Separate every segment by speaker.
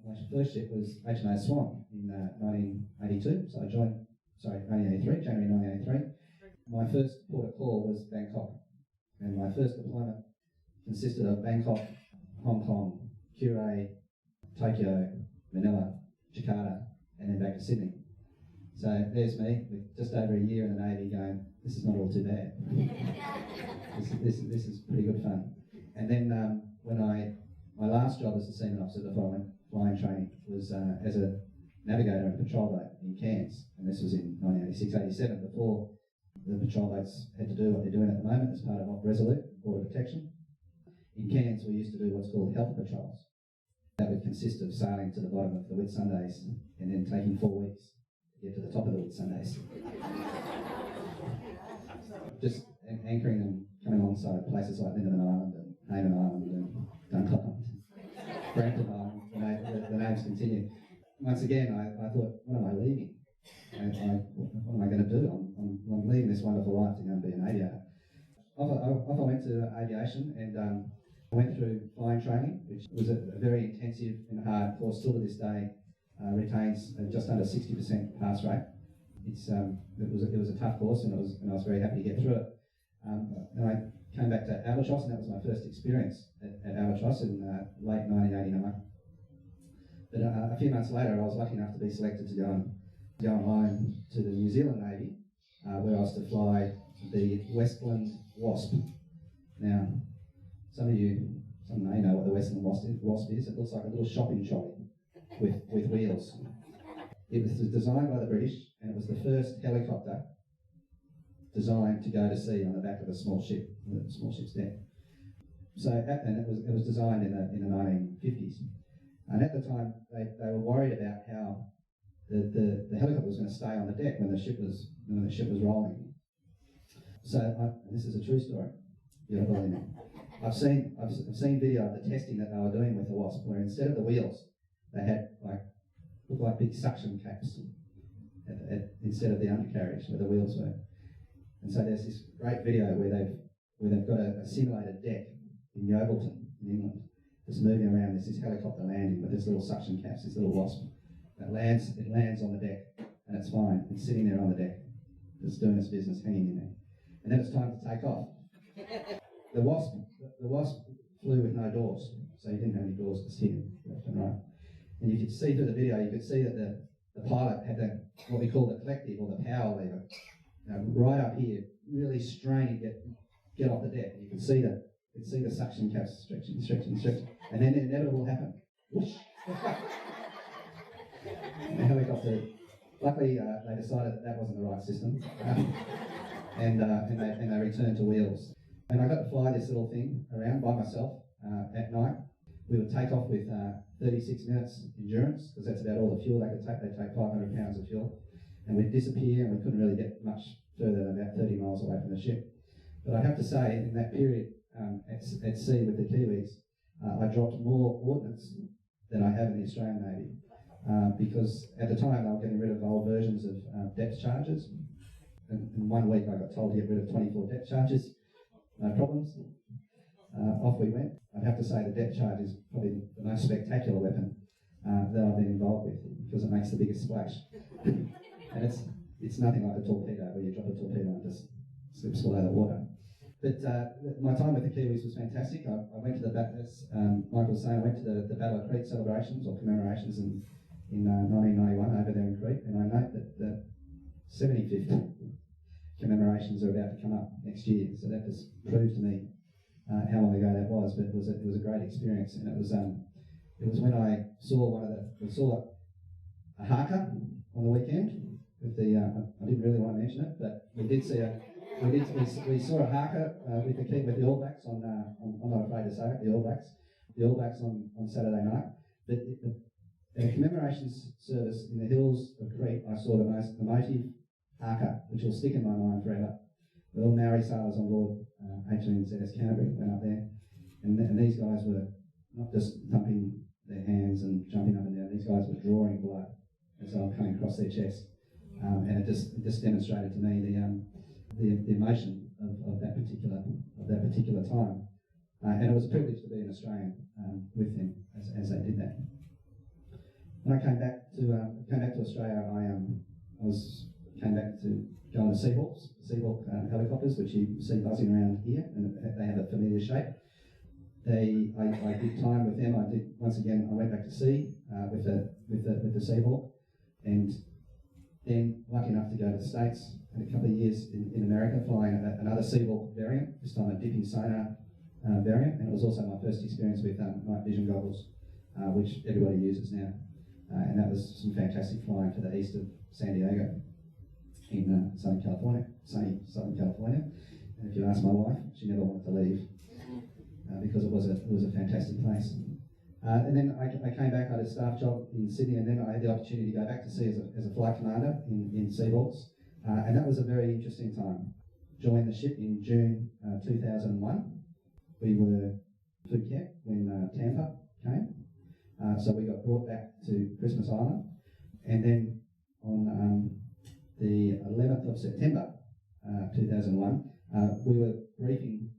Speaker 1: my first ship was HMAS Swan in 1982. So I joined, 1983, January 1983. My first port of call was Bangkok, and my first deployment consisted of Bangkok, Hong Kong, Kure, Tokyo, Manila, Jakarta, and then back to Sydney. So there's me with just over a year in the Navy going, this is not all too bad. this is pretty good fun. And then my last job as a seaman officer before I went flying training was as a navigator in a patrol boat in Cairns, and this was in 1986-87, before the patrol boats had to do what they're doing at the moment as part of Op Resolute, border protection. In Cairns we used to do what's called health patrols. That would consist of sailing to the bottom of the Whitsundays and then taking 4 weeks to get to the top of the Whitsundays. Just anchoring and coming alongside places like Lindeman Island and Hayman Island and Dunkirk Island, Brampton Island, the names continue. Once again, I thought, what am I leaving? What am I going to do? I'm leaving this wonderful life to go and be an aviator. Off I went to aviation, and I went through flying training, which was a very intensive and hard course. Still to this day, retains just under 60% pass rate. It was a tough course, and I was very happy to get through it. Then I came back to Albatross, and that was my first experience at Albatross in late 1989. But a few months later, I was lucky enough to be selected to go on loan to the New Zealand Navy, where I was to fly the Westland Wasp. Now, some may know what the Westland Wasp is. It looks like a little shopping trolley with wheels. It was designed by the British, and it was the first helicopter designed to go to sea on the back of a small ship, the small ship's deck. So, and it was designed in the 1950s. And at the time, they were worried about how the helicopter was going to stay on the deck when the ship was rolling. So, and this is a true story. You don't believe me. I've seen video of the testing that they were doing with the Wasp, where instead of the wheels, they had looked like big suction caps instead of the undercarriage where the wheels were. And so there's this great video where they've got a simulated deck in Yeovilton in England, just moving around. There's this helicopter landing with this little suction caps, this little Wasp. It lands on the deck, and it's fine. It's sitting there on the deck, just doing its business, hanging in there. And then it's time to take off. The Wasp flew with no doors, so you didn't have any doors to sit in, left and right. And you could see through the video, you could see that the pilot had what we call the collective or the power lever, right up here, really straining to get off the deck. And you could see the suction caps stretching, and then the inevitable happened. Whoosh! The helicopter. Luckily, they decided that wasn't the right system, and they returned to wheels. And I got to fly this little thing around by myself at night. We would take off with 36 minutes endurance, because that's about all the fuel they could take. They'd take 500 pounds of fuel. And we'd disappear, and we couldn't really get much further than about 30 miles away from the ship. But I have to say, in that period at sea with the Kiwis, I dropped more ordnance than I have in the Australian Navy, because at the time they were getting rid of old versions of depth charges. And in 1 week I got told to get rid of 24 depth charges. No problems. Off we went. I'd have to say the depth charge is probably the most spectacular weapon that I've been involved with, because it makes the biggest splash. And it's nothing like a torpedo, where you drop a torpedo and just slips below the water. But my time with the Kiwis was fantastic. I went to as Michael was saying, I went to the Battle of Crete celebrations or commemorations in 1991 over there in Crete, and I note that the 75th commemorations are about to come up next year. So that just proves to me how long ago that was. But it was a great experience, and it was when I saw a haka on the weekend. With the I didn't really want to mention it, but we saw a haka with the All Blacks on I'm not afraid to say it, the All Blacks on Saturday night. But at a commemorations service in the hills of Crete, I saw the most emotive haka, which will stick in my mind forever. The all Maori sailors on board HMAS Canterbury went up there, and these guys were not just thumping their hands and jumping up and down. These guys were drawing blood as they were coming across their chest, and it just demonstrated to me the emotion of that particular time, and it was a privilege to be an Australian with them as they did that. when I came back to Australia, I came back to go on the Seahawk helicopters, which you see buzzing around here, and they have a familiar shape. I did time with them. I went back to sea with the Seahawk, and then lucky enough to go to the States and a couple of years in America flying another Seahawk variant, this time a dipping sonar variant, and it was also my first experience with night vision goggles, which everybody uses now. And that was some fantastic flying to the east of San Diego in sunny Southern California. And if you ask my wife, she never wanted to leave because it was a fantastic place. And then I came back. I had a staff job in Sydney, and then I had the opportunity to go back to sea as a flight commander in Seahawks, and that was a very interesting time. Joined the ship in June 2001. We were Phuket when Tampa came, so we got brought back to Christmas Island, and then on the 11th of September 2001, we were briefing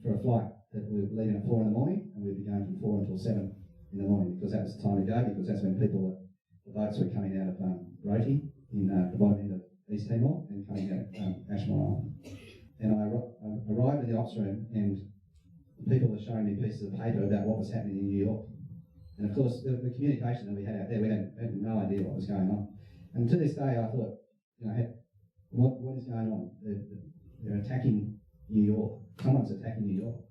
Speaker 1: for a flight that we were leaving at 4 in the morning, and we'd be going from 4 until 7 in the morning, because that was the time to go, because that's when the boats were coming out of Roti in the bottom end of East Timor and coming out Ashmore Island. And I arrived in the ops room, and people were showing me pieces of paper about what was happening in New York. And of course, the communication that we had out there, we had no idea what was going on. And to this day, I thought, what is going on? They're attacking New York. Someone's attacking New York.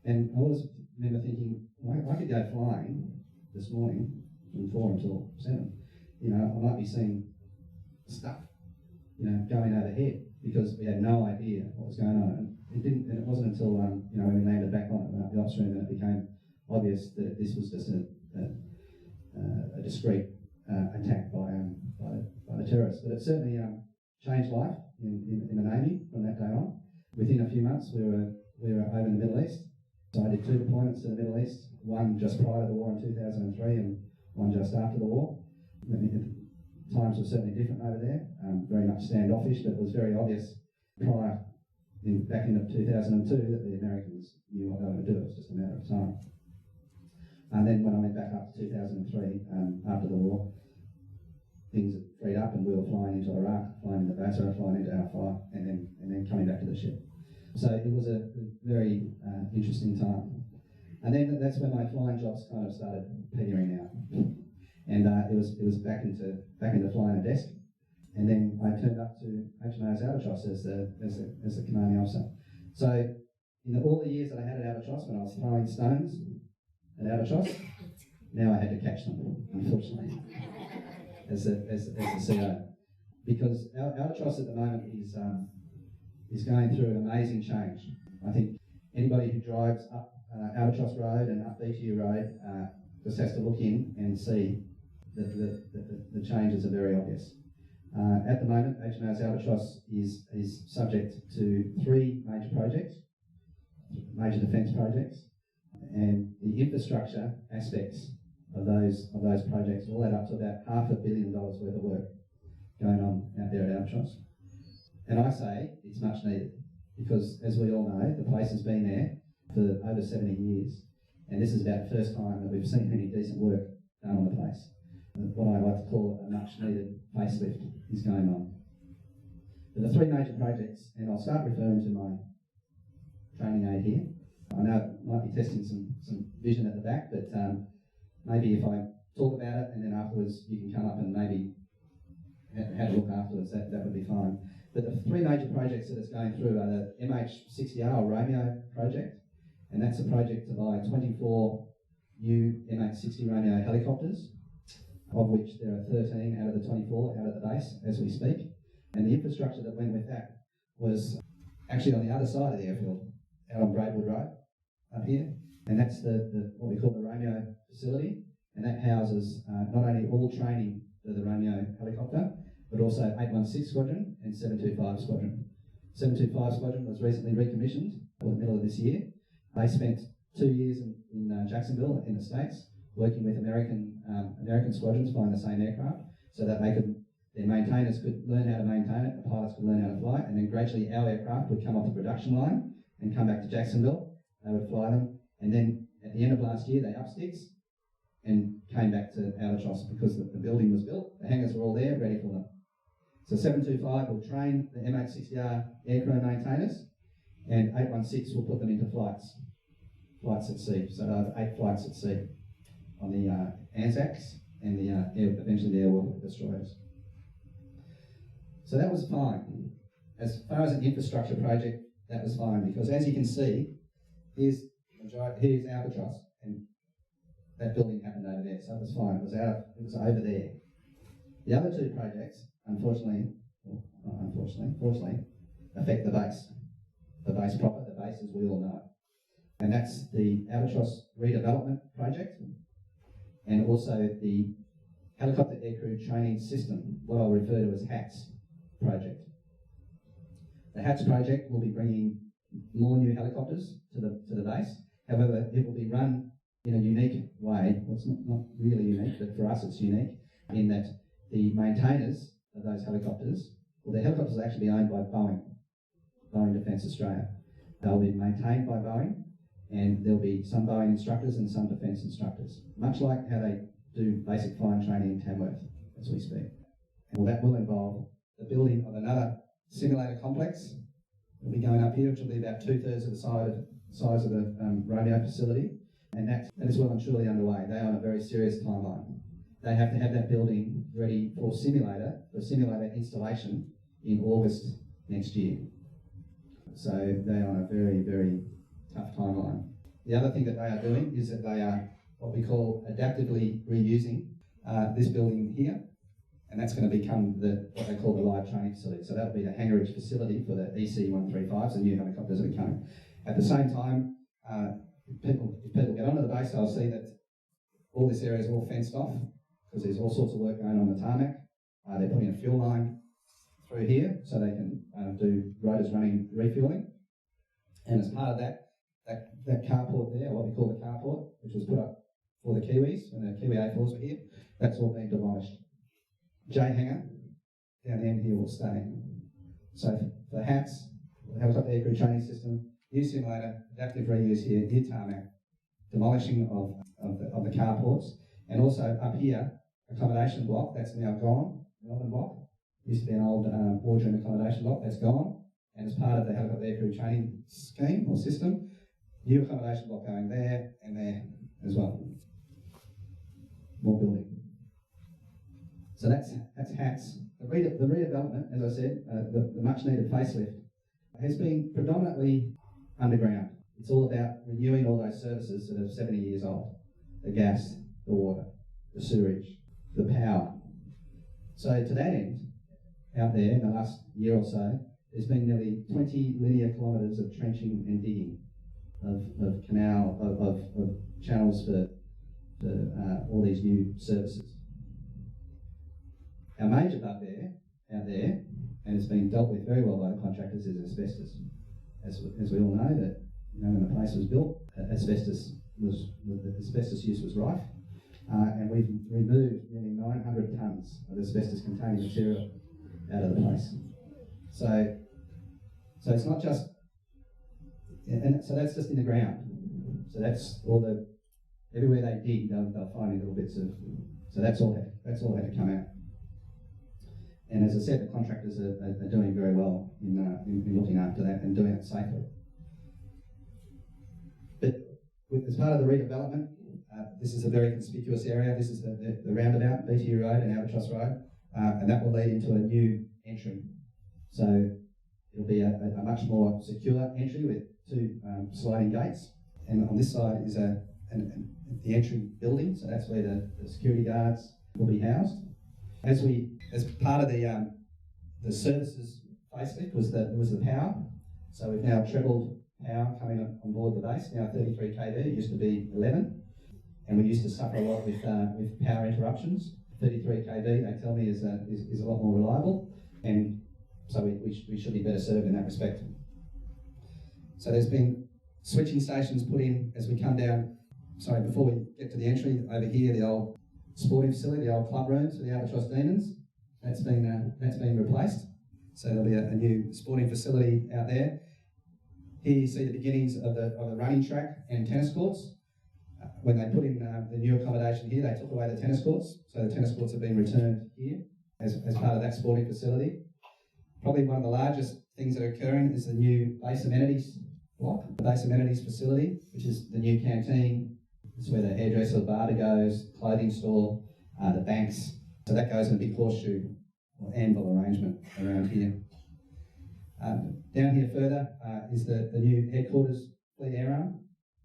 Speaker 1: And I always remember thinking, I could go flying this morning from 4 until 7. I might be seeing stuff, going overhead, because we had no idea what was going on. And it wasn't until when we landed back on the ops room that it became obvious that this was just a discreet attack by the terrorists. But it certainly changed life in the Navy from that day on. Within a few months, we were over in the Middle East. So I did 2 deployments to the Middle East, one just prior to the war in 2003 and one just after the war. Times were certainly different over there, very much standoffish, but it was very obvious back in 2002 that the Americans knew what they were going to do. It was just a matter of time. And then when I went back up to 2003, after the war, things had freed up and we were flying into Iraq, flying into Basra, flying into Al-Fire, and then coming back to the ship. So it was a very interesting time. And then that's when my flying jobs kind of started petering out. And it was back into flying a desk. And then I turned up to CaptainBatemanAlbatross as the commanding officer. So in all the years that I had at Albatross, when I was throwing stones at Albatross, now I had to catch them, unfortunately, as the CO. Because Albatross at the moment is going through an amazing change. I think anybody who drives up Albatross Road and up BTU Road just has to look in and see that the changes are very obvious. At the moment, CaptainBatemanAlbatross is subject to 3 major projects, major defence projects, and the infrastructure aspects of those projects all add up to about $500 million worth of work going on out there at Albatross. And I say it's much needed, because as we all know, the place has been there for over 70 years, and this is about the first time that we've seen any decent work done on the place. What I like to call a much needed facelift is going on. There are 3 major projects, and I'll start referring to my training aid here. I know it might be testing some vision at the back, but maybe if I talk about it and then afterwards you can come up and maybe have a look afterwards, that would be fine. But the 3 major projects that it's going through are the MH-60R or Romeo project, and that's a project to buy 24 new MH-60 Romeo helicopters, of which there are 13 out of the 24 out at the base as we speak. And the infrastructure that went with that was actually on the other side of the airfield, out on Braidwood Road, up here. And that's the what we call the Romeo facility, and that houses not only all training for the Romeo helicopter, but also 816 Squadron and 725 Squadron. 725 Squadron was recently recommissioned in the middle of this year. They spent 2 years in Jacksonville in the States, working with American squadrons flying the same aircraft, so that their maintainers could learn how to maintain it, the pilots could learn how to fly it, and then gradually our aircraft would come off the production line and come back to Jacksonville. They would fly them, and then at the end of last year they up sticks, and came back to Albatross because the building was built, the hangars were all there, ready for them. So 725 will train the M860R aircrew maintainers, and 816 will put them into flights at sea. So they'll have 8 flights at sea on the Anzacs and eventually the Airworld destroyers. So that was fine. As far as an infrastructure project, that was fine, because as you can see, here's Albatross, and that building happened over there, so it was fine. It was over there. The other 2 projects, fortunately, affect the base. The base proper, the base as we all know. And that's the Albatross redevelopment project, and also the helicopter aircrew training system, what I'll refer to as HATS project. The HATS project will be bringing more new helicopters to the base. However, it will be run in a unique way. Well, it's not really unique, but for us it's unique in that the maintainers of those helicopters, well, the helicopters will actually be owned by Boeing Defence Australia. They'll be maintained by Boeing, and there'll be some Boeing instructors and some Defence instructors, much like how they do basic flying training in Tamworth as we speak. And that will involve the building of another simulator complex. We'll be going up here, which will be about 2/3 of the size of the Romeo facility, and that is well and truly underway. They are on a very serious timeline. They have to have that building ready for simulator installation in August next year. So they are on a very, very tough timeline. The other thing that they are doing is that they are what we call adaptively reusing this building here, and that's going to become what they call the live training facility. So that will be the hangarage facility for the EC-135s, the new helicopters that are coming. At the same time, if people get onto the base, they'll see that all this area is all fenced off, because there's all sorts of work going on the tarmac. They're putting a fuel line through here so they can do rotors running refueling. And as part of that carport there, what we call the carport, which was put up for the Kiwis when the Kiwi A4s were here, that's all been demolished. J hangar down the end here will stay. So for the HATS, the helicopter aircrew training system, new simulator, adaptive reuse here, new tarmac, demolishing of the carports, and also up here, accommodation block that's now gone, Melbourne block. Used to be an old wardroom accommodation block, that's gone. And as part of the helicopter aircrew training scheme or system, new accommodation block going there and there as well. More building. So that's HATS. The redevelopment, as I said, the much needed facelift, has been predominantly underground. It's all about renewing all those services that are 70 years old. The gas, the water, the sewerage, the power. So to that end, out there in the last year or so, there's been nearly 20 linear kilometres of trenching and digging of canal, of channels for all these new services. Our major bug out there, and it's been dealt with very well by the contractors, is asbestos. As we all know, that when the place was built, asbestos use was rife, and we've removed nearly 900 tonnes of asbestos-containing material out of the place. So it's not just, and so that's just in the ground. So that's everywhere they dig, they'll find little bits of. So that's all had to come out. And as I said, the contractors are doing very well in looking after that and doing it safely. But as part of the redevelopment, this is a very conspicuous area. This is the roundabout, BTU Road and Albatross Road, and that will lead into a new entry. So it'll be a much more secure entry with 2 sliding gates. And on this side is the entry building, so that's where the security guards will be housed. As part of the services facelift was the power. So we've now trebled power coming on board the base, now 33 kV, it used to be 11. And we used to suffer a lot with power interruptions. 33 kV, they tell me, is a lot more reliable, and so we should be better served in that respect. So there's been switching stations put in as we come down. Sorry, before we get to the entry, over here, the old sporting facility, the old club rooms for the Albatross Demons, that's been replaced. So there'll be a new sporting facility out there. Here you see the beginnings of the running track and tennis courts. When they put in the new accommodation here, they took away the tennis courts, so the tennis courts have been returned here as part of that sporting facility. Probably one of the largest things that are occurring is the new base amenities block, the base amenities facility, which is the new canteen. It's where the hairdresser, the barber goes, clothing store, the banks. So that goes in a big horseshoe or anvil arrangement around here. Down here further is the new headquarters Fleet Air Arm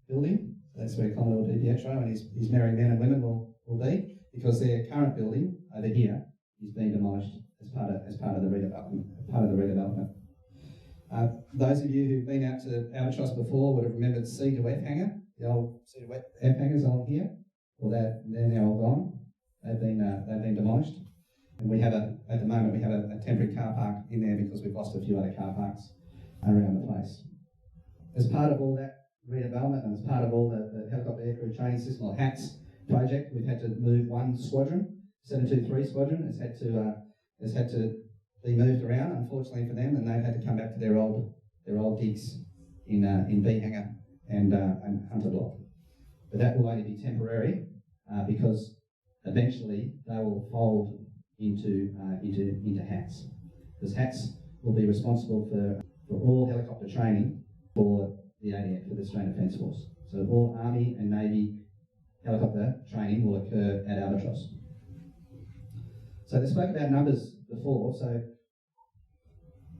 Speaker 1: building. That's where Commodore DiPietro and his merry men and women will be, because their current building over here is being demolished as part of the redevelopment. Those of you who've been out to Albatross before would have remembered C to F hangar, the old C to F hangars along here. Well, they're now all gone. They've been demolished, and we have at the moment we have a temporary car park in there because we've lost a few other car parks around the place. As part of all that redevelopment and as part of all the helicopter aircrew training system, or HATS project, we've had to move one squadron, 723 squadron, has had to be moved around, unfortunately for them, and they've had to come back to their old digs in B hangar and Hunter Block. But that will only be temporary because eventually they will fold into HATS, because HATS will be responsible for all helicopter training for the ADF, for the Australian Defence Force. So all Army and Navy helicopter training will occur at Albatross. So they spoke about numbers before, so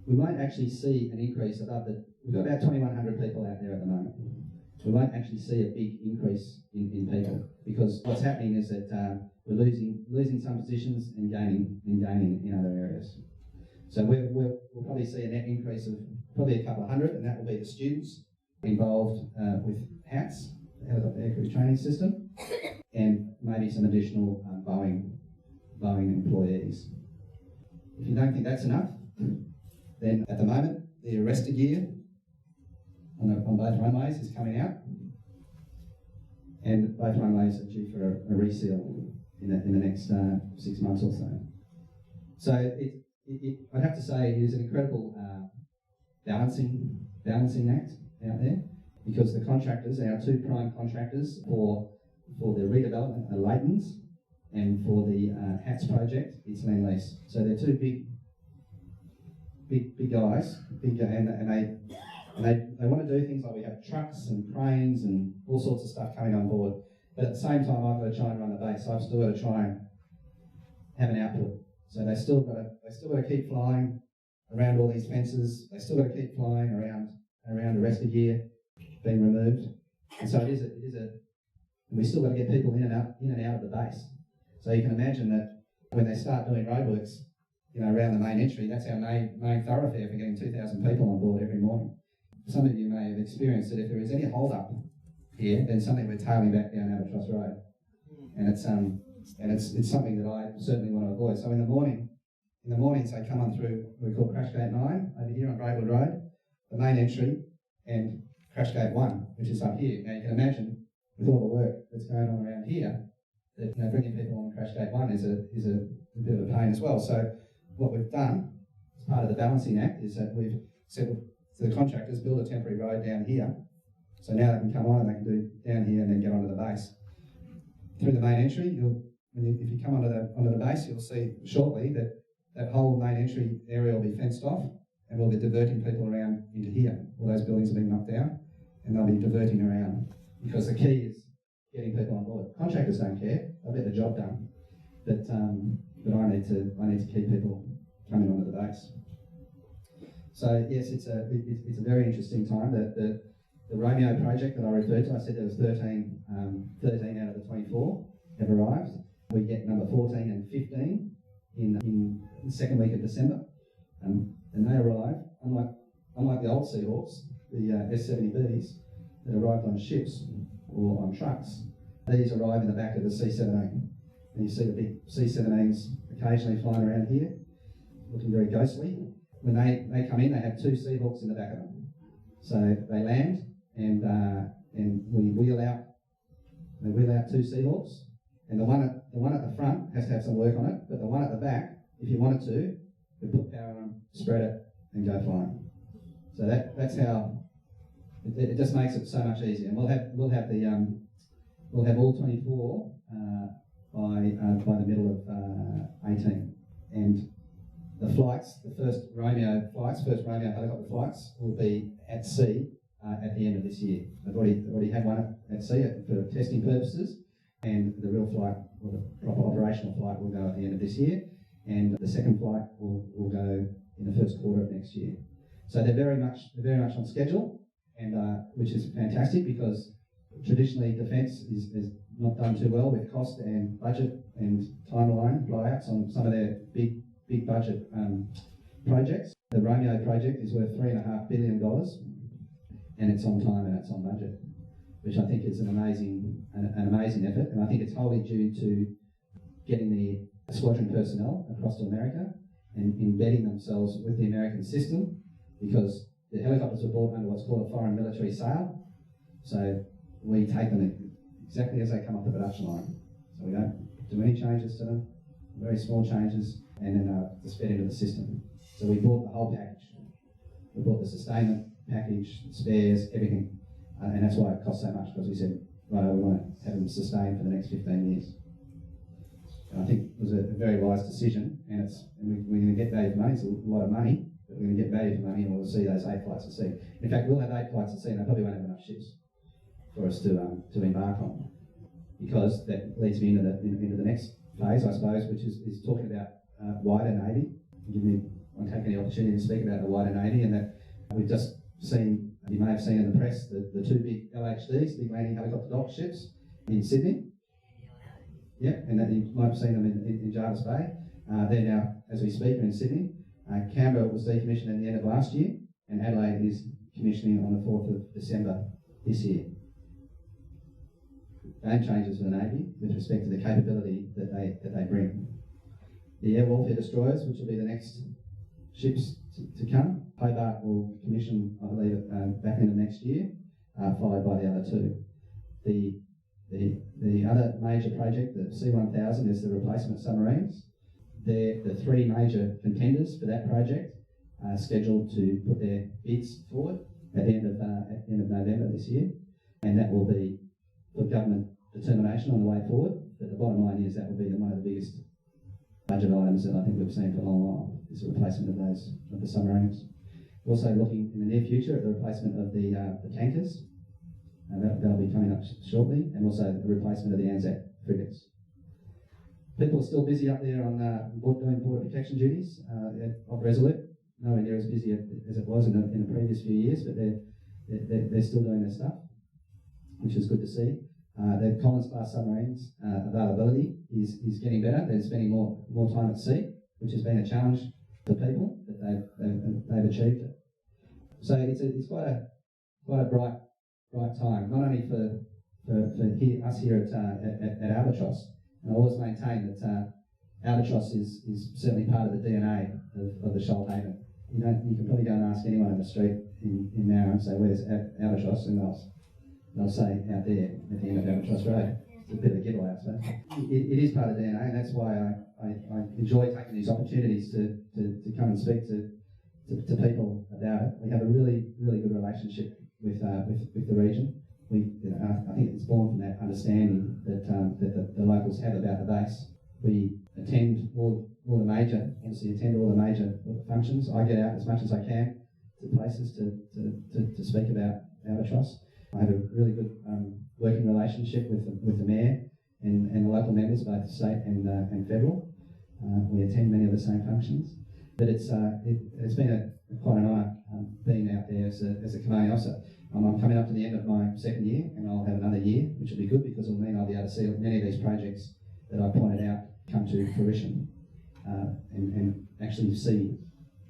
Speaker 1: we won't actually see an increase above the... We've got about 2,100 people out there at the moment. We won't actually see a big increase in people, because what's happening is that we're losing some positions and gaining in other areas. So we'll probably see a net increase of probably a couple of hundred, and that will be the students involved with HATS, the Helicopter Aircrew Training System, and maybe some additional Boeing employees. If you don't think that's enough, then at the moment the arrestor gear on both runways is coming out, and both runways are due for a reseal in the next 6 months or so. So I'd have to say it is an incredible balancing act out there, because the contractors, our two prime contractors for the redevelopment are Leighton's, and for the HATS project, it's Lend-Lease. So they're two big guys, and they want to do things like we have trucks and cranes and all sorts of stuff coming on board. But at the same time, I've got to try and run the base. So I've still got to try and have an output. So they still got to keep flying around all these fences. They still got to keep flying around arrestor gear being removed. And so it is a. And we still got to get people in and out of the base. So you can imagine that when they start doing roadworks, around the main entry, that's our main thoroughfare for getting 2,000 people on board every morning. Some of you may have experienced that if there is any hold up here, then something we're tailing back down Albatross Road, and it's something that I certainly want to avoid. So in the mornings they come on through what we call Crash Gate 9 over here on Braidwood Road, the main entry, and Crash Gate 1, which is up here. Now you can imagine with all the work that's going on around here, that bringing people on Crash Gate 1 is a bit of a pain as well. So what we've done as part of the balancing act is that we've said to the contractors, build a temporary road down here, so now they can come on and they can do down here and then get onto the base. Through the main entry, if you come onto the base, you'll see shortly that whole main entry area will be fenced off, and we'll be diverting people around into here. All those buildings have been knocked down, and they'll be diverting around, because the key is getting people on board. Contractors don't care; they'll get the job done. But I need to keep people coming onto the base. So yes, it's a very interesting time. The Romeo project that I referred to, I said there was 13 out of the 24 have arrived. We get number 14 and 15 in the second week of December, and they arrive, unlike the old Seahawks, the S-70Bs, that arrived on ships or on trucks. These arrive in the back of the C-17. And you see the big C-17s occasionally flying around here, looking very ghostly. When they come in, they have two Seahawks in the back of them. So they land, and we wheel out. They wheel out two Seahawks, and the one at the front has to have some work on it, but the one at the back, if you wanted to, we put power on, spread it, and go flying. So that's how it just makes it so much easier. And we'll have the we'll have all 24 by the middle of 18. And the flights, the first Romeo helicopter flights, will be at sea at the end of this year. They've already had one at sea for testing purposes, and the real flight, or the proper operational flight, will go at the end of this year, and the second flight will go in the first quarter of next year. So they're very much on schedule, and which is fantastic, because traditionally defence is not done too well with cost and budget and timeline blowouts on some of their big budget projects. The Romeo project is worth $3.5 billion, and it's on time and it's on budget, which I think is an amazing effort, and I think it's wholly due to getting the squadron personnel across to America and embedding themselves with the American system, because the helicopters were bought under what's called a foreign military sale. So we take them exactly as they come off the production line. So we don't do any changes to them, very small changes, and then just fed into the system. So we bought the whole package. We bought the sustainment package, the spares, everything. And that's why it cost so much, because we said, right, we want to have them sustained for the next 15 years. And I think it was a very wise decision, and we're going to get value for money. It's a lot of money, but we're going to get value for money, and we'll see those 8 flights at sea. In fact, we'll have 8 flights at sea, and they probably won't have enough ships for us to embark on, because that leads me into the next phase, I suppose, which is talking about wider Navy. I'm taking the opportunity to speak about the wider Navy, and that we've just seen, you may have seen in the press, the 2 big LHDs, big landing helicopter dock ships in Sydney. Yeah, and that you might have seen them in Jarvis Bay. They're now, as we speak, in Sydney. Canberra was decommissioned at the end of last year, and Adelaide is commissioning on the 4th of December this year. Game changers for the Navy with respect to the capability that they bring. The air warfare destroyers, which will be the next ships to come. Hobart will commission, I believe, back into next year, followed by the other 2. The other major project, the C-1000, is the replacement submarines. They're the 3 major contenders for that project are scheduled to put their bids forward at the end of November this year, and that will be for government determination on the way forward. But the bottom line is that will be one of the biggest budget items that I think we've seen for a long while, is the replacement of the submarines. We're also looking in the near future at the replacement of the tankers. That'll be coming up shortly, and also the replacement of the Anzac frigates. People are still busy up there on doing border protection duties of Resolute. Nowhere near as busy as it was in the previous few years, but they're still doing their stuff, which is good to see. The Collins-class submarines availability is getting better. They're spending more time at sea, which has been a challenge for people, but they've achieved it. So it's quite a bright time, not only for us here at Albatross. And I always maintain that Albatross is certainly part of the DNA of the Shoalhaven. You can probably go and ask anyone in the street in Nowra and say, where's Albatross? And they'll say, out there at the end of Albatross Road. It's a bit of a giveaway, I suppose. It is part of the DNA, and that's why I enjoy taking these opportunities to come and speak to people about it. We have a really, really good relationship with the region. I think it's born from that understanding that the locals have about the base. We attend all the major functions. I get out as much as I can to places to speak about Albatross. I have a really good working relationship with the mayor and the local members, both state and federal. We attend many of the same functions, but it's been quite an honour being out there as a commanding officer. I'm coming up to the end of my 2nd year, and I'll have another year, which will be good because it'll mean I'll be able to see many of these projects that I pointed out come to fruition and actually see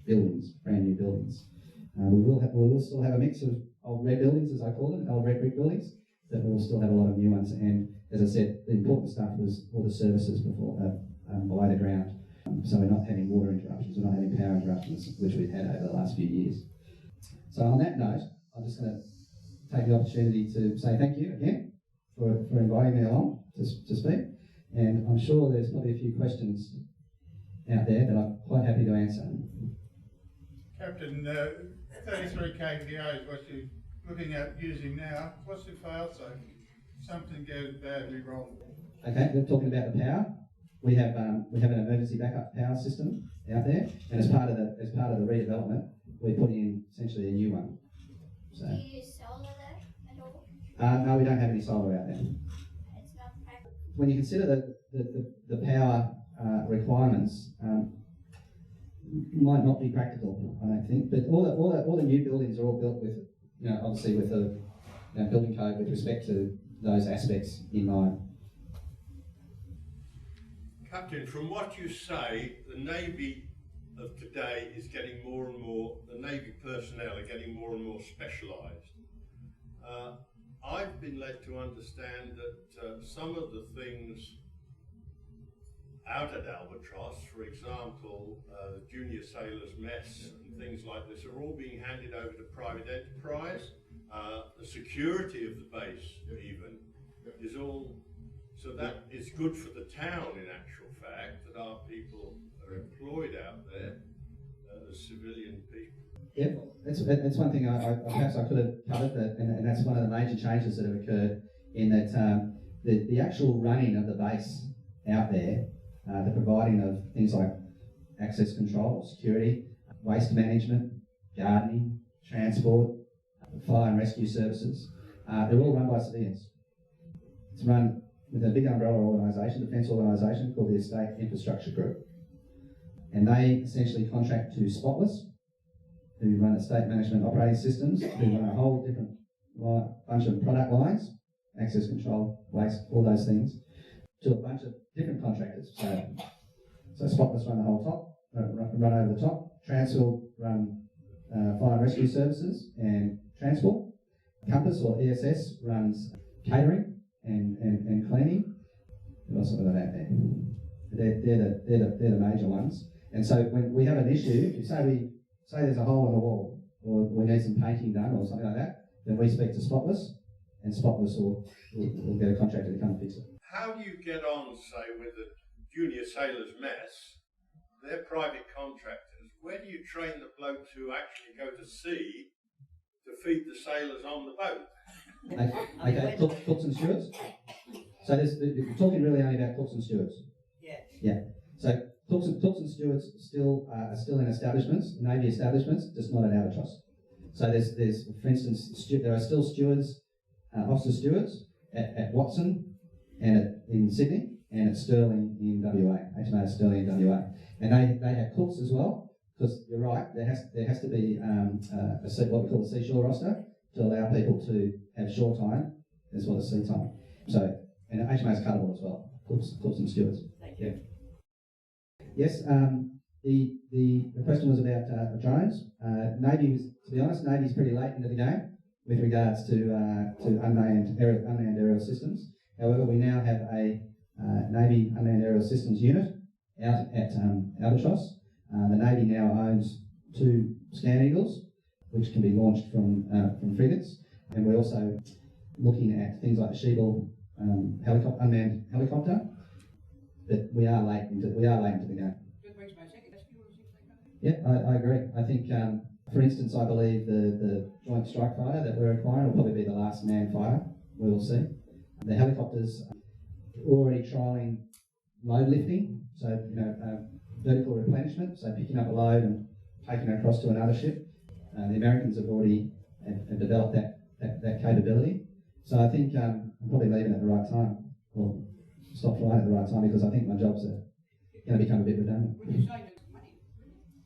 Speaker 1: buildings, brand new buildings. We will still have a mix of old red buildings, as I call them, old red brick buildings, but we'll still have a lot of new ones. And as I said, the important stuff was all the services below the ground. So we're not having water interruptions, we're not having power interruptions, which we've had over the last few years. So on that note, I'm just going to take the opportunity to say thank you again for inviting me along to speak. And I'm sure there's probably a few questions out there that I'm quite happy to answer.
Speaker 2: Captain, 33 kVA is what you're looking at using now. What's your fail-safe? something goes badly wrong.
Speaker 1: Okay, we're talking about the power. We have an emergency backup power system out there, and as part of the redevelopment, we're putting in essentially a new one. So.
Speaker 3: Do you use solar there at all?
Speaker 1: No, we don't have any solar out there.
Speaker 3: It's not practical.
Speaker 1: When you consider the power requirements, might not be practical, I don't think. But all the new buildings are all built with, obviously with the building code with respect to those aspects in mind.
Speaker 4: Captain, from what you say, the Navy of today is getting more and more, the Navy personnel are getting more and more specialised. I've been led to understand that some of the things out at Albatross, for example, the junior sailors mess and things like this, are all being handed over to private enterprise. The security of the base even is all, so that is good for the town in actual fact, that our people are employed out there as civilian people.
Speaker 1: Yeah, that's one thing perhaps I could have covered, and that's one of the major changes that have occurred in that the actual running of the base out there, the providing of things like access control, security, waste management, gardening, transport, fire and rescue services, they're all run by civilians. It's run with a big umbrella organisation, defence organisation called the Estate Infrastructure Group. And they essentially contract to Spotless, who run estate management operating systems, who run a whole different bunch of product lines, access control, waste, all those things, to a bunch of different contractors. So Spotless run the whole top, run over the top. Transfield run fire and rescue services and transport. Compass or ESS runs catering and cleaning. What else have I got out there? They're the major ones. And so when we have an issue, if say there's a hole in the wall, or we need some painting done or something like that, then we speak to Spotless, and Spotless will get a contractor to come fix it.
Speaker 4: How do you get on, say, with the junior sailors mess? They're private contractors. Where do you train the blokes who actually go to sea to feed the sailors on the boat?
Speaker 1: Okay, cooks and stewards. So we're talking really only about cooks and stewards. Yeah. So cooks and stewards are still in establishments, Navy establishments, just not at Albatross. So there's for instance, there are still stewards, officer stewards at Watson and in Sydney, and at Stirling in WA, HMAS Stirling in WA. And they have cooks as well, because you're right, there has to be what we call a seashore roster to allow people to have shore time as well as sea time. So, and HMAS cuttable as well, cooks and stewards.
Speaker 5: Thank you.
Speaker 1: Yeah. Yes, the question was about drones. To be honest, Navy's pretty late into the game with regards to unmanned aerial systems. However, we now have a Navy unmanned aerial systems unit out at Albatross. The Navy now owns 2 Scan Eagles, which can be launched from frigates, and we're also looking at things like the Sheeble unmanned helicopter. But we are late into the game. Yeah, I agree. I think, for instance, I believe the Joint Strike Fighter that we're acquiring will probably be the last manned fighter we will see. The helicopters are already trialling load lifting, so vertical replenishment, so picking up a load and taking it across to another ship. The Americans have already developed that capability. So I think I'm probably leaving at the right time, or stop flying at the right time, because I think my jobs are going to become a bit redundant.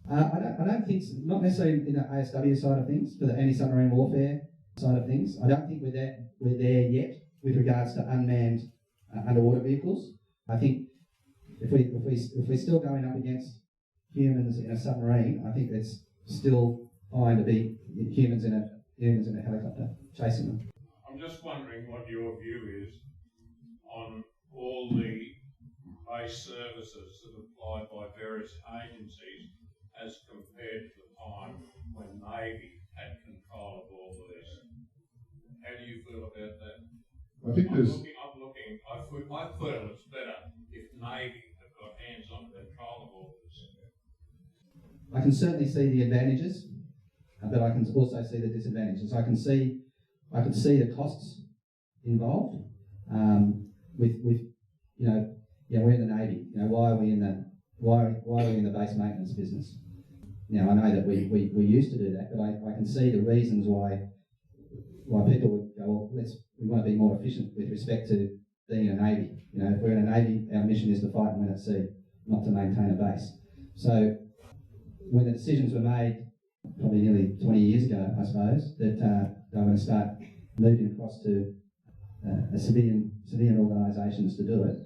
Speaker 1: I don't think, not necessarily in the ASW side of things, for the anti-submarine warfare side of things. I don't think we're there yet with regards to unmanned underwater vehicles. I think if we're still going up against humans in a submarine, I think it's still fine to be humans in a helicopter chasing them.
Speaker 6: I'm just wondering what your view is on all the base services that are applied by various agencies as compared to the time when Navy had control of all of this. How do you feel about that?
Speaker 7: I think
Speaker 6: I feel it's better if Navy have got hands-on control of all this.
Speaker 1: I can certainly see the advantages, but I can also see the disadvantages. I can see the costs involved, with we're in the Navy. Why are we in the base maintenance business? Now, I know that we used to do that, but I can see the reasons why people would go, well, we want to be more efficient with respect to being in a Navy. If we're in a Navy, our mission is to fight and win at sea, not to maintain a base. So when the decisions were made, probably nearly 20 years ago, I suppose, that they were going to start moving across to civilian organisations to do it,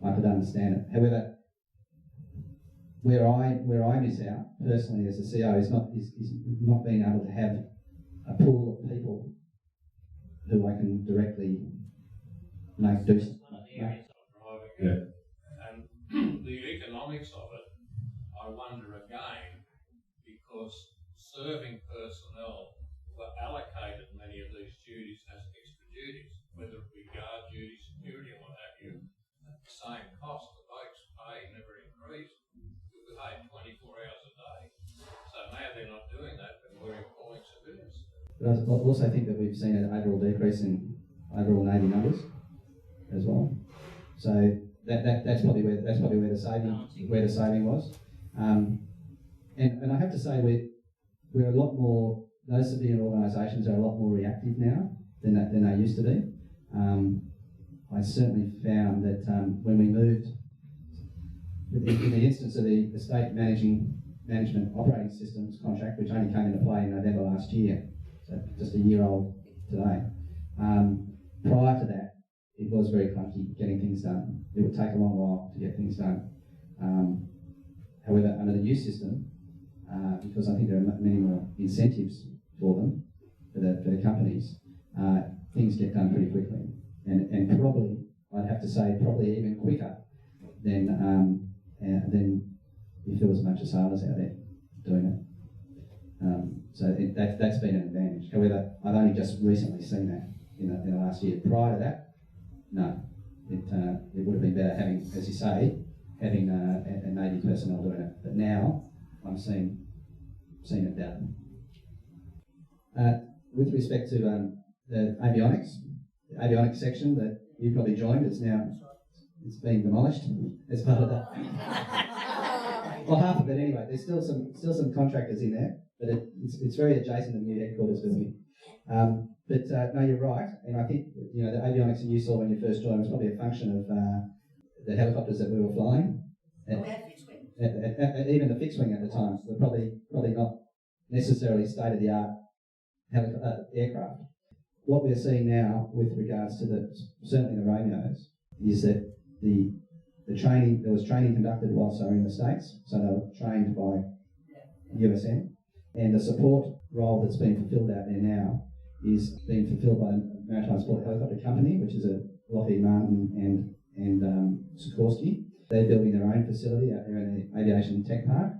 Speaker 1: I could understand it. However, where I miss out personally as a CEO is not being able to have a pool of people who I can directly make do.
Speaker 6: One of the areas I'm driving at. And the economics of it, I wonder again, because serving personnel were allocated many of these duties as extra duties, whether it be guard duty, security, and what have you, at the same cost. The bloke's pay never increased. We paid 24 hours a day. So now they're not doing that, and we're employing civilians.
Speaker 1: But I also think that we've seen an overall decrease in overall Navy numbers as well. So that's probably where the saving was. And I have to say we're a lot more. Those civilian organisations are a lot more reactive now than they used to be. I certainly found that when we moved, in the instance of the state management operating systems contract, which only came into play in November last year, so just a year old today. Prior to that, it was very clunky getting things done. It would take a long while to get things done. However, under the new system, because I think there are many more incentives for them, for the companies, things get done pretty quickly. And probably, I'd have to say, probably even quicker than if there was a bunch of sailors out there doing it. So that's been an advantage. However, I've only just recently seen that in the last year. Prior to that, no. It would have been better having, as you say, having a Navy personnel doing it. But now I'm seeing it done. With respect to the avionics section that you probably joined, it's been demolished as part of that. Well, half of it anyway. There's still some contractors in there, but it's very adjacent to the new headquarters building. But no, you're right, and I think the avionics that you saw when you first joined was probably a function of the helicopters that we were flying.
Speaker 5: We had fixed wing.
Speaker 1: Even the fixed wing at the time were probably not necessarily state of the art aircraft. What we're seeing now with regards to certainly the Romeos is that there was training conducted whilst they were in the States, so they were trained by USM, and the support role that's being fulfilled out there now is being fulfilled by the Maritime Support Helicopter Company, which is a Lockheed Martin and Sikorsky. They're building their own facility out there in the Aviation Tech Park,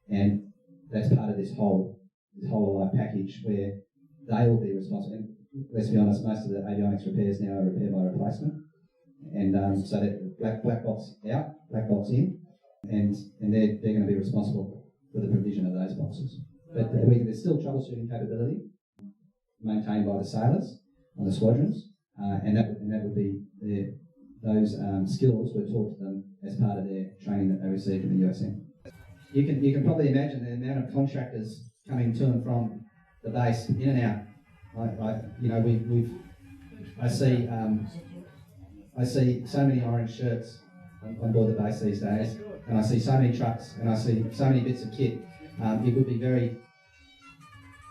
Speaker 1: and that's part of this whole life package where they will be responsible. And let's be honest, most of the avionics repairs now are repair by replacement, and so that black box out, black box in, and they're going to be responsible for the provision of those boxes. But there's still troubleshooting capability maintained by the sailors on the squadrons, and that would be those skills were taught to them as part of their training that they received in the USM. You can probably imagine the amount of contractors coming to and from the base, in and out. I see so many orange shirts on board the base these days, and I see so many trucks, and I see so many bits of kit. It would be very.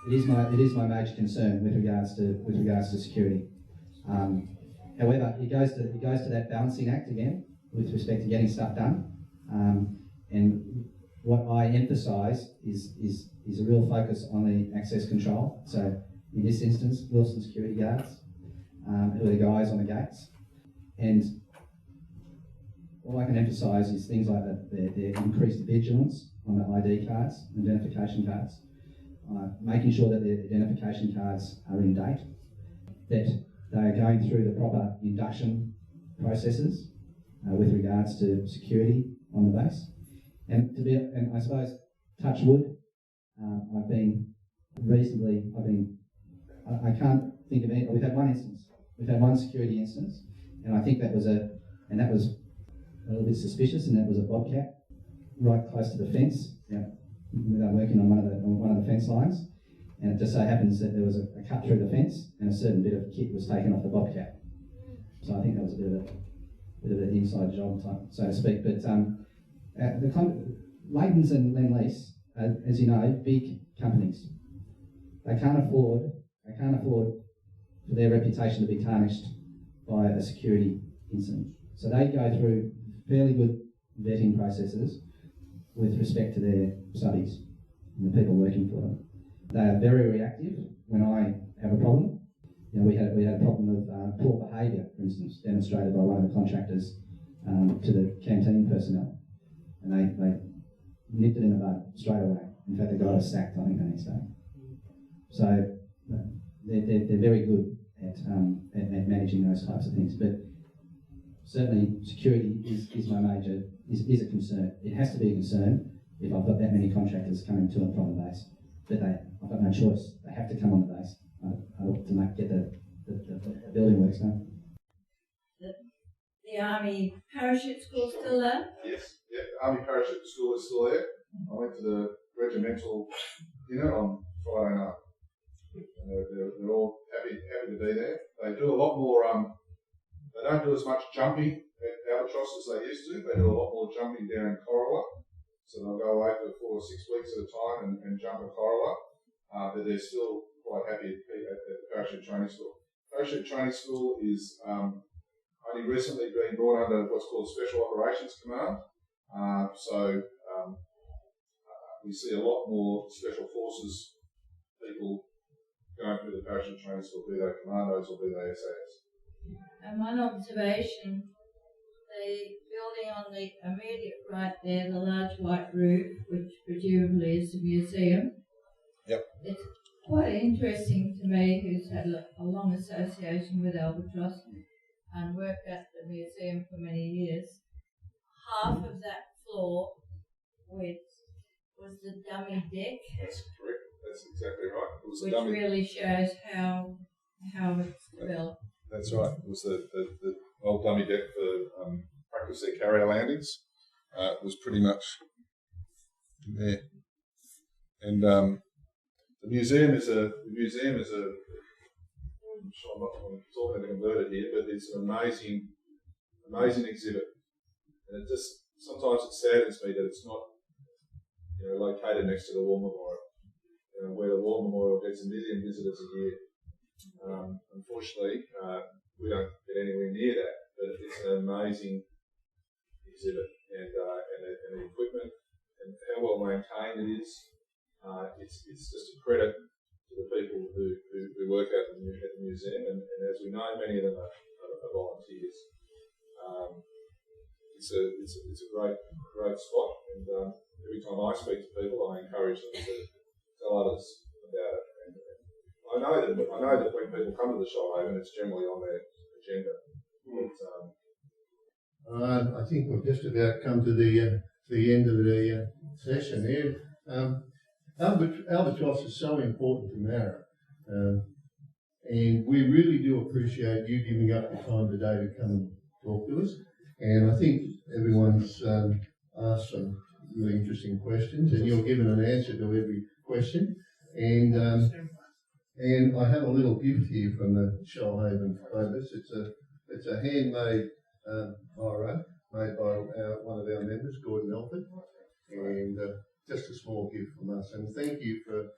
Speaker 1: It is my major concern with regards to security. However, it goes to that balancing act again with respect to getting stuff done. And what I emphasise is a real focus on the access control. So in this instance, Wilson security guards, who are the guys on the gates, and all I can emphasise is things like the increased vigilance on the ID cards, identification cards, making sure that the identification cards are in date, that they are going through the proper induction processes with regards to security on the base, and I suppose, touch wood, I can't think of any. We've had one security instance, And I think that was a little bit suspicious, and that was a bobcat right close to the fence. Yeah, they were working on one of the fence lines, and it just so happens that there was a cut through the fence, and a certain bit of kit was taken off the bobcat. So I think that was a bit of an inside job, type, so to speak. But Leighton's and Lendlease, as you know, big companies. They can't afford for their reputation to be tarnished by a security incident. So they go through fairly good vetting processes with respect to their subbies and the people working for them. They are very reactive when I have a problem. You know, we had a problem of poor behaviour, for instance, demonstrated by one of the contractors to the canteen personnel, and they nipped it in the bud straight away. In fact, the guy was sacked, I think, the next day. So they're very good at managing those types of things. But certainly, security is my major is a concern. It has to be a concern if I've got that many contractors coming to and from the base. But I've got no choice. They have to come on the base to get the building works done.
Speaker 5: The Army Parachute School still there?
Speaker 7: Yes, yeah, the Army Parachute School is still there. I went to the regimental dinner on Friday night. And they're all happy to be there. They do a lot more, they don't do as much jumping at Albatross as they used to. They do a lot more jumping down in Corowa. So they'll go away for 4 or 6 weeks at a time and jump at Corowa. But they're still quite happy at the Parachute Training School. Parachute Training School is only recently been brought under what's called Special Operations Command. We see a lot more Special Forces people going through the Parachute Training School, be they commandos or be they SAS.
Speaker 5: And one observation, the building on the immediate right there, the large white roof, which presumably is the museum.
Speaker 7: Yep.
Speaker 5: It's quite interesting to me, who's had a long association with Albatross and worked at the museum for many years. Half of that floor was the dummy deck.
Speaker 7: That's correct. That's exactly right. It was
Speaker 5: which
Speaker 7: dummy.
Speaker 5: Really shows how it's developed.
Speaker 7: That's right. It was the old dummy deck for practice their carrier landings. It was pretty much there. And the museum is a. I'm sure I'm not talking to convert it here, but it's an amazing exhibit. And it just sometimes it saddens me that it's not, located next to the War Memorial. Where the War Memorial gets 1 million visitors a year. Unfortunately, we don't get anywhere near that, but it's an amazing exhibit, and the equipment and how well maintained it is. It's just a credit to the people who work at the museum, and as we know, many of them are volunteers. It's a great spot, and every time I speak to people, I encourage them to tell others about it. And I know that when people come to the Shoalhaven, it's generally on their agenda.
Speaker 2: I think we've just about come to the end of the session here. Albatross is so important to Mara, and we really do appreciate you giving up your time today to come and talk to us. And I think everyone's asked some really interesting questions, and you're given an answer to every question. And I have a little gift here from the Shoalhaven Phobos. It's a handmade biro made by one of our members, Gordon Elford, and just a small gift from us. And thank you for